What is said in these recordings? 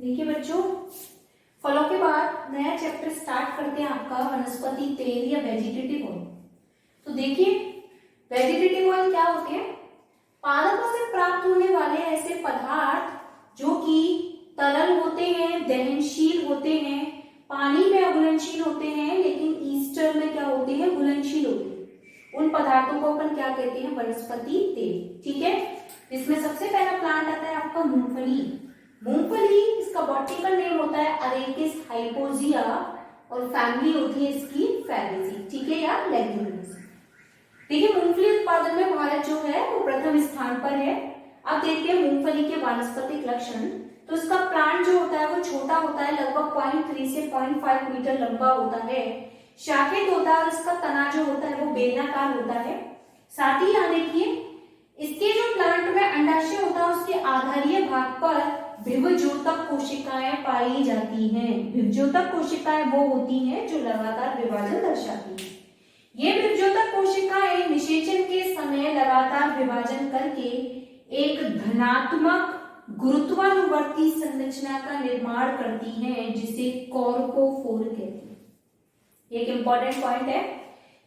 देखिए बच्चों, फलों के बाद नया चैप्टर स्टार्ट करते हैं आपका वनस्पति तेल या वेजिटेटिव ऑयल। तो देखिए वेजिटेटिव ऑयल क्या होते हैं? पादपों से प्राप्त होने वाले ऐसे पदार्थ जो कि तरल होते हैं, दहनशील होते हैं, पानी में अघुलनशील होते हैं, लेकिन ईस्टर में क्या होते हैं? घुलनशील होते हैं। उन पदार्थों को अपन क्या कहते हैं? वनस्पति तेल। ठीक है, इसमें सबसे पहला प्लांट आता है आपका मूंगफली। मूंगफली इसका बॉटनिकल नेम होता है अरेकिस हाइपोजिया और फैमिली होती है इसकी फैबेसी। ठीक है, या लेग्यूमिनेसी। देखिए मूंगफली उत्पादन में भारत जो है वो प्रथम स्थान पर है। अब देखते हैं मूंगफली के वानस्पतिक लक्षण। तो इसका प्लांट जो होता है वो छोटा होता है, लगभग 0.3 से 0.5 मीटर लंबा होता है, शाखित होता है और इसका तना जो होता है वो बेलनाकार होता है। साथ ही यहाँ देखिए इसके जो प्लांट में अंडाशय होता है उसके आधारीय भाग पर विभजोतक कोशिकाएं पाई जाती हैं। विभजोतक कोशिकाएं वो होती हैं जो लगातार विभाजन दर्शाती हैं। ये विभजोतक कोशिकाएं निषेचन के समय लगातार विभाजन करके एक धनात्मक गुरुत्वानुवर्ती संरचना का निर्माण करती हैं जिसे कॉर्पोफोर कहते हैं। एक इंपॉर्टेंट पॉइंट है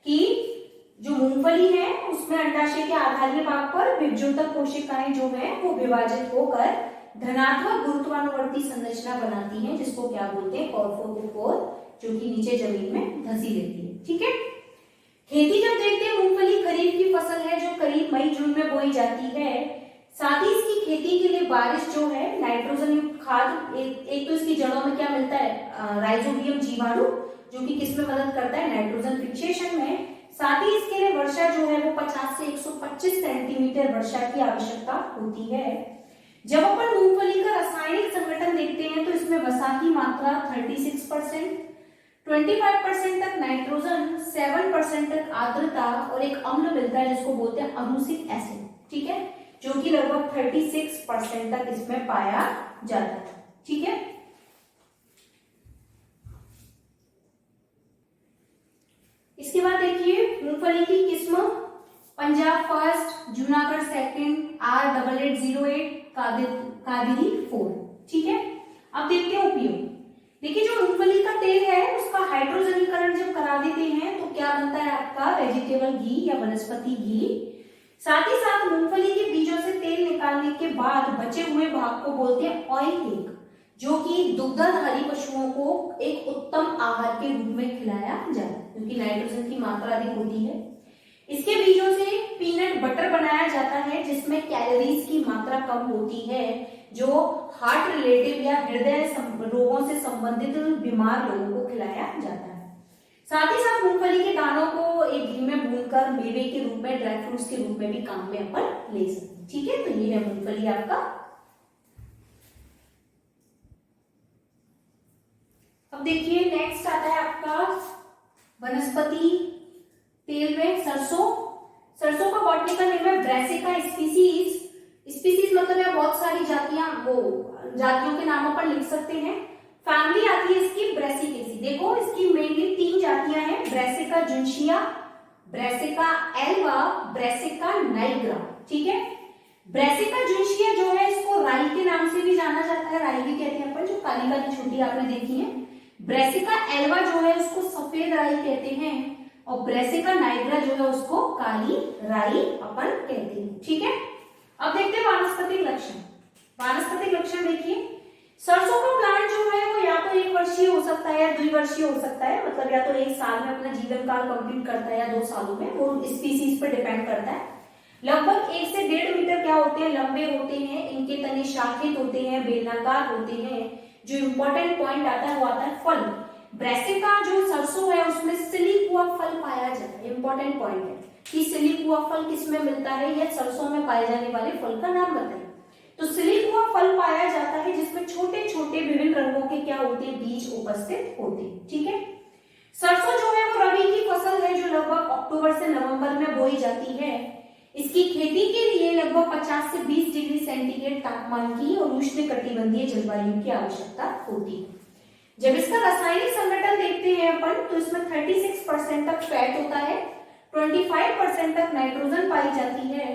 कि जो मूंगफली है उसमें अंडाशय के आधारीय भाग पर विभजोतक कोशिकाएं जो है वो विभाजित होकर धनात्मक गुरुत्वानुवर्ती संरचना बनाती हैं जिसको क्या बोलते हैं? कॉर्पोफोर, जो कि नीचे जमीन में धंसी रहती है। ठीक है, खेती जब देखते हैं मूंगफली खरीफ की फसल है जो करीब मई जून में बोई जाती है। साथ ही इसकी खेती के लिए बारिश जो है नाइट्रोजन युक्त खाद, एक तो इसकी जड़ों में क्या मिलता है? राइजोबियम जीवाणु, जो कि किसमें मदद करता है? नाइट्रोजन फिक्सेशन में। साथ ही इसके लिए वर्षा जो है वो 50 से 125 सेंटीमीटर वर्षा की आवश्यकता होती है। जब अपन मूंगफली का रासायनिक संगठन देखते हैं तो इसमें वसा की मात्रा 36%, 25% तक नाइट्रोजन, 7% तक आर्द्रता और एक अम्ल मिलता है जिसको बोलते हैं अरूसिक एसिड। ठीक है, जो कि लगभग 36% तक इसमें पाया जाता है। ठीक है, इसके बाद देखिए मूंगफली की किस्म Punjab first, Junagadh second, R8808, Kaveri 4। ठीक है, अब देखते हैं उपयोग। देखिए जो मूंगफली का तेल है उसका हाइड्रोजनीकरण जब करा देते हैं तो क्या बनता है आपका? वेजिटेबल घी या वनस्पति घी। साथ ही साथ मूंगफली के बीजों से तेल निकालने के बाद बचे हुए भाग को बोलते हैं ऑयल केक, जो कि दुग्धधारी पशुओं को एक उत्तम आहार के रूप में खिलाया जाता है क्योंकि नाइट्रोजन की मात्रा अधिक होती है। इसके बीजों से पीनट बटर बनाया जाता है जिसमें कैलोरीज की मात्रा कम होती है, जो हार्ट रिलेटिव या हृदय रोगों से संबंधित बीमार लोगों को खिलाया जाता है। साथ ही साथ मूंगफली के दानों को एक घी में भूनकर मेवे के रूप में, ड्राई फ्रूट्स के रूप में भी काम में अपन ले सकते हैं। ठीक है, तो ये है मूंगफली आपका। अब देखिए नेक्स्ट आता है आपका वनस्पति तेल में सरसों। सरसों का बॉटनिकल नेम है ब्रैसिका स्पीसीज। स्पीसीज मतलब है बहुत सारी जातियां, वो जातियों के नाम अपन लिख सकते हैं। फैमिली आती है इसकी ब्रैसिकेसी। देखो इसकी मेनली 3 जातियां हैं, Brassica juncea, Brassica alba, Brassica nigra. ठीक है, ब्रैसिका जुन्शिया जो है इसको राई के नाम से भी जाना जाता है, राई भी कहते हैं अपन, जो काली काली छोटी आपने देखी है। ब्रैसिका एल्वा जो है उसको सफेद राई कहते हैं और ब्रैसिका नाइग्रा जो है उसको काली राई अपन कहते हैं। ठीक है, अब देखते हैं वानस्पतिक लक्षण। वानस्पतिक लक्षण देखिए, सरसों का प्लांट जो है वो या तो 1 वर्षीय हो सकता है या 2 वर्षीय हो सकता है, मतलब या तो 1 साल में अपना जीवन काल कंप्लीट करता है या 2 सालों में, वो स्पीसीज पर डिपेंड करता है। लगभग 1 से 1.5 मीटर क्या होते हैं? लंबे होते हैं। इनके तने शाखित होते हैं, बेलनाकार होते हैं। जो इंपॉर्टेंट पॉइंट आता है वो आता है फल। ब्रैसिका जो सरसों है उसमें सिलिक हुआ फल पाया जाता है। इंपॉर्टेंट पॉइंट है कि सिलिक हुआ फल किसमें मिलता है? यह सरसों में पाए जाने वाले फल का नाम बताइए। तो सिलिक हुआ फल पाया जाता है जिसमें छोटे छोटे विभिन्न रंगों के क्या होते हैं? बीज उपस्थित होते हैं। ठीक है, सरसों जो है वो रबी की फसल है जो लगभग अक्टूबर से नवंबर में बोई जाती है। इसकी खेती के लिए लगभग 50 से 20 डिग्री सेंटीग्रेड तापमान की और उष्णकटिबंधीय जलवायु की आवश्यकता होती है। जब इसका रासायनिक संगठन देखते हैं अपन तो इसमें 36% तक फैट होता है, 25% तक नाइट्रोजन पाई जाती है,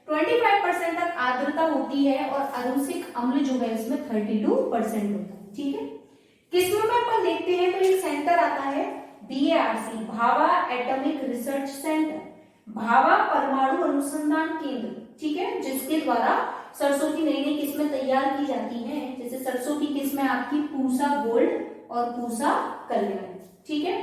25% तक आर्द्रता होती है और अरूसिक अम्ल जो है इसमें 32% होता है। ठीक है, किस्मों में अपन देखते हैं तो एक सेंटर आता है BARC, Bhabha atomic research centre, Bhabha परमाणु अनुसंधान केंद्र। ठीक है, जिसके द्वारा सरसों की नई नई किस्में तैयार की जाती हैं। जैसे सरसों की किस्में आपकी पूसा गोल्ड और पूसा कल्याण। ठीक है,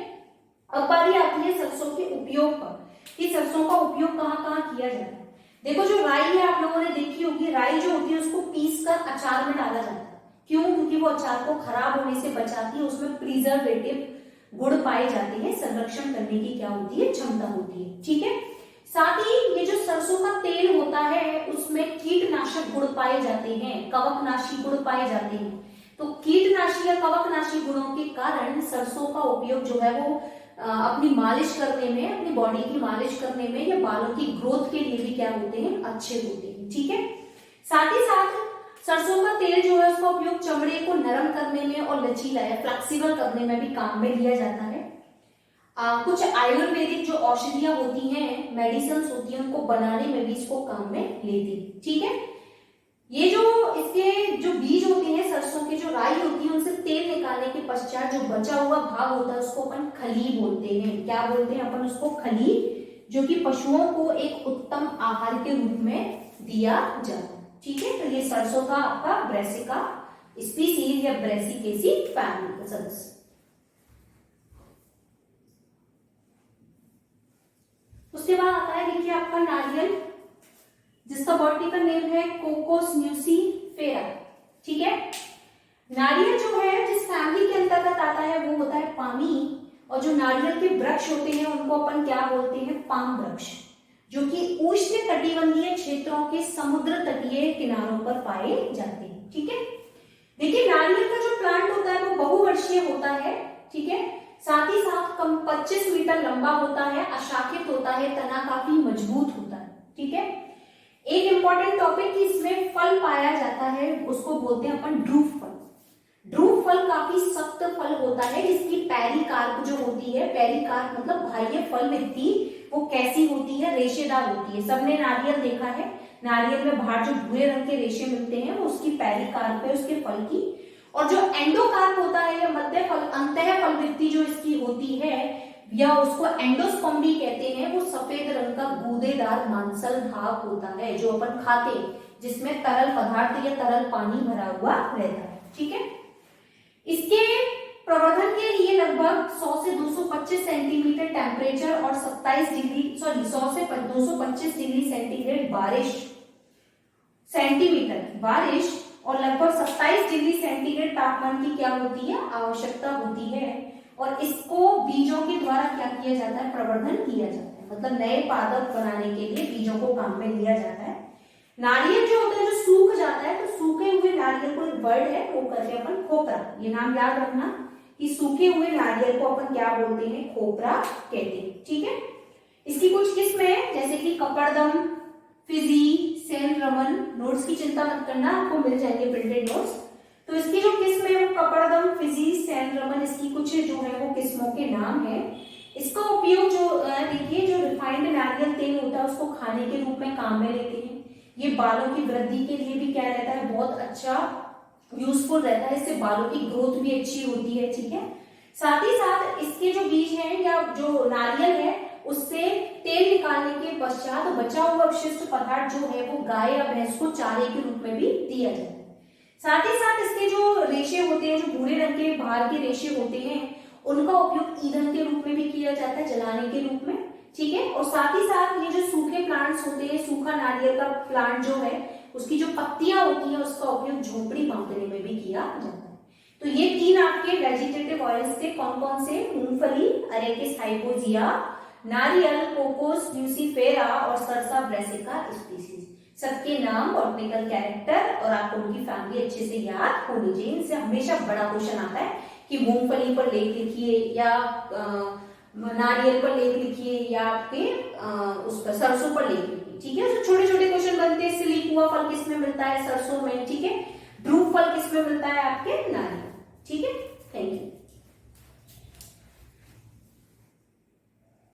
अब बारी आती है सरसों के उपयोग पर कि सरसों का उपयोग कहाँ कहाँ किया जाता है। देखो, जो राई है आप लोगों ने देखी होगी, राई जो होती है उसको पीस कर अचार में डाला जाता है। क्यों? क्योंकि वो अचार को खराब होने से बचाती है, उसमें प्रिजर्वेटिव गुण पाए जाते हैं, संरक्षण करने की क्या होती है, क्षमता होती है। ठीक है, साथ ही ये जो सरसों का तेल होता है उसमें कीटनाशक गुण पाए जाते हैं, कवकनाशी गुण पाए जाते हैं। तो कीटनाशी या कवकनाशी गुणों के कारण सरसों का उपयोग जो है वो अपनी मालिश करने में, अपनी बॉडी की मालिश करने में या बालों की ग्रोथ के लिए भी क्या होते हैं, अच्छे होते हैं। ठीक है, साथ ही साथ सरसों का तेल जो है उसका उपयोग चमड़े को नरम करने में और लचीला या फ्लेक्सिबल करने में भी काम में लिया जाता है। कुछ आयुर्वेदिक जो औषधियां होती हैं, मेडिसिन होती हैं, उनको बनाने में भी इसको काम में लेती है। ठीक है, ये जो इसके जो बीज होते हैं सरसों के, जो राई होती है, उनसे तेल निकालने के पश्चात जो बचा हुआ भाग होता है उसको अपन खली बोलते हैं। क्या बोलते हैं अपन उसको? खली, जो कि पशुओं को एक उत्तम आहार के रूप में दिया जाता है। ठीक है, तो ये सरसों का आपका ब्रेसिका स्पीसीज या ब्रेसिकेसी फैमिली का सदस्य। उसके बाद आता है देखिए आपका नारियल, जिसका बॉटनिकल नेम है कोकोस न्यूसीफेरा। ठीक है, नारियल जो है जिस फैमिली के अंतर्गत आता है वो होता है पामी, और जो नारियल के वृक्ष होते हैं उनको अपन क्या बोलते हैं? पाम वृक्ष, जो कि उष्ण कटिबंधीय क्षेत्रों के समुद्र तटीय किनारों पर पाए जाते हैं। ठीक है, देखिए नारियल का जो प्लांट होता है वो बहुवर्षीय होता है। ठीक है, साथ ही साथ कम 25 मीटर लंबा होता है, अशाखित होता है, तना काफी मजबूत होता है। ठीक है, एक इंपॉर्टेंट टॉपिक कि इसमें फल पाया जाता है, उसको बोलते हैं अपन ड्रूप फल। ड्रूप फल काफी सख्त फल होता है, इसकी पेरिकार्प जो होती है, पेरिकार्प मतलब बाह्य फल भित्ति, वो कैसी होती है? रेशेदार होती है। सबने नारियल देखा है, नारियल में बाहर जो भूरे रंग के रेशे मिलते हैं वो उसकी पेरिकार्प है, उसके फल की। और जो एंडोकार्प होता है या मध्य फल, अंतः फल भित्ति जो इसकी होती है, या उसको एंडोस्पर्म भी कहते हैं, वो सफेद रंग का गूदेदार मांसल भाग होता है जो अपन खाते हैं, जिसमें तरल पदार्थ या तरल पानी भरा हुआ रहता है। ठीक है, इसके प्रवर्धन के लिए लगभग 100 से 225 सेंटीमीटर टेम्परेचर और 100 से 225 डिग्री सेंटीग्रेड बारिश और लगभग 27 डिग्री सेंटीग्रेड तापमान की क्या होती है? आवश्यकता होती है। और इसको बीजों के द्वारा क्या किया जाता है? प्रवर्धन किया जाता है, मतलब नए पादप बनाने के लिए बीजों को काम में लिया जाता है। नारियल जो होता है जो सूख जाता है, तो सूखे हुए नारियल को एक वर्ड है वो करके अपन खोपरा, ये नाम याद रखना कि सूखे हुए नारियल को अपन क्या बोलते हैं? खोपरा कहते हैं। ठीक है, इसकी कुछ किस्में हैं जैसे कि कपड़दम, फिजी, सेन रमन। नोट्स की चिंता मत करना, आपको मिल जाएंगे प्रिंटेड नोट्स। तो इसकी जो किस्म है वो कपड़दम, फिजी, सैन रमन, इसकी कुछ जो है वो किस्मों के नाम है। इसका उपयोग जो देखिए, जो रिफाइंड नारियल तेल होता है उसको खाने के रूप में काम में लेते हैं। ये बालों की वृद्धि के लिए भी क्या रहता है? बहुत अच्छा यूजफुल रहता है, इससे बालों की ग्रोथ भी अच्छी होती है। ठीक है, साथ ही साथ इसके जो बीज हैं या जो नारियल है उससे तेल निकालने के पश्चात बचा हुआ अवशिष्ट पदार्थ जो है वो गाय या भैंस को चारे के रूप में भी दिया जाता है। साथ ही साथ इसके जो रेशे होते हैं, जो भूरे रंग के बाहर के रेशे होते हैं, उनका उपयोग ईंधन के रूप में भी किया जाता है, जलाने के रूप में। ठीक है, और साथ ही साथ ये जो सूखे प्लांट्स होते हैं, सूखा नारियल का प्लांट जो है उसकी जो पत्तियां होती हैं उसका उपयोग झोपड़ी बांधने में भी किया जाता है। तो ये 3 आपके वेजिटेटिव ऑयल्स थे। कौन कौन से? मूंगफली, अरेकिस हाइपोजिया, नारियल, कोकोस न्यूसीफेरा और सरसा ब्रेसिका स्पीसीज। सबके नाम, बॉटनिकल कैरेक्टर और आपको उनकी फैमिली अच्छे से याद होनी चाहिए। इनसे हमेशा बड़ा क्वेश्चन आता है कि मूंगफली पर लेख लिखिए या नारियल पर लेख लिखिए या आपके उस पर सरसों पर लेख लिखिए। ठीक है, तो छोटे छोटे क्वेश्चन बनते हैं। सिलिक हुआ फल किसमें मिलता है? सरसों में। ठीक है, ध्रुव फल किसमें मिलता है? आपके नारियल। ठीक है, थैंक यू।